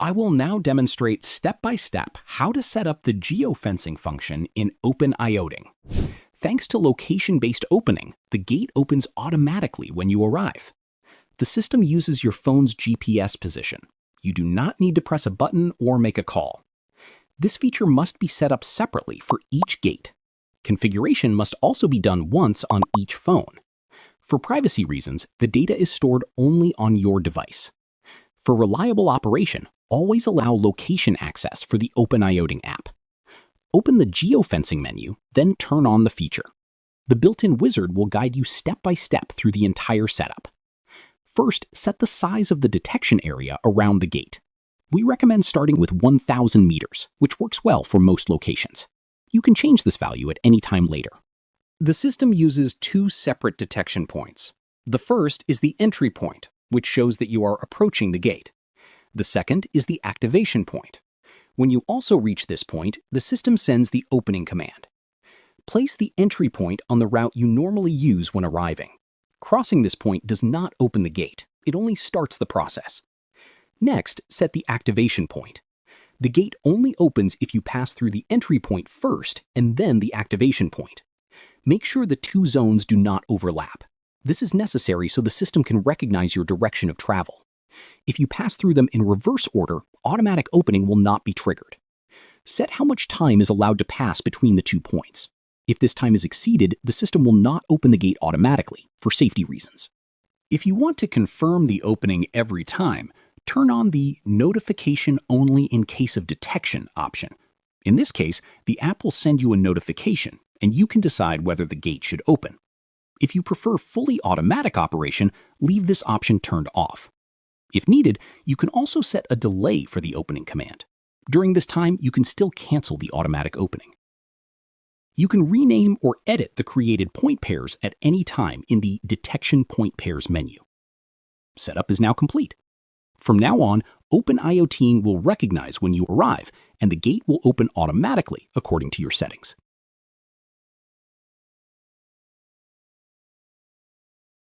I will now demonstrate step-by-step how to set up the geofencing function in OPEN.ioting. Thanks to location-based opening, the gate opens automatically when you arrive. The system uses your phone's GPS position. You do not need to press a button or make a call. This feature must be set up separately for each gate. Configuration must also be done once on each phone. For privacy reasons, the data is stored only on your device. For reliable operation, always allow location access for the OPEN.ioting app. Open the Geofencing menu, then turn on the feature. The built-in wizard will guide you step by step through the entire setup. First, set the size of the detection area around the gate. We recommend starting with 1,000 meters, which works well for most locations. You can change this value at any time later. The system uses two separate detection points. The first is the entry point, which shows that you are approaching the gate. The second is the activation point. When you also reach this point, the system sends the opening command. Place the entry point on the route you normally use when arriving. Crossing this point does not open the gate. It only starts the process. Next, set the activation point. The gate only opens if you pass through the entry point first and then the activation point. Make sure the two zones do not overlap. This is necessary so the system can recognize your direction of travel. If you pass through them in reverse order, automatic opening will not be triggered. Set how much time is allowed to pass between the 2 points. If this time is exceeded, the system will not open the gate automatically for safety reasons. If you want to confirm the opening every time, turn on the Notification Only in Case of Detection option. In this case, the app will send you a notification, and you can decide whether the gate should open. If you prefer fully automatic operation, leave this option turned off. If needed, you can also set a delay for the opening command. During this time, you can still cancel the automatic opening. You can rename or edit the created point pairs at any time in the Detection Point Pairs menu. Setup is now complete. From now on, OPEN.ioting will recognize when you arrive, and the gate will open automatically according to your settings.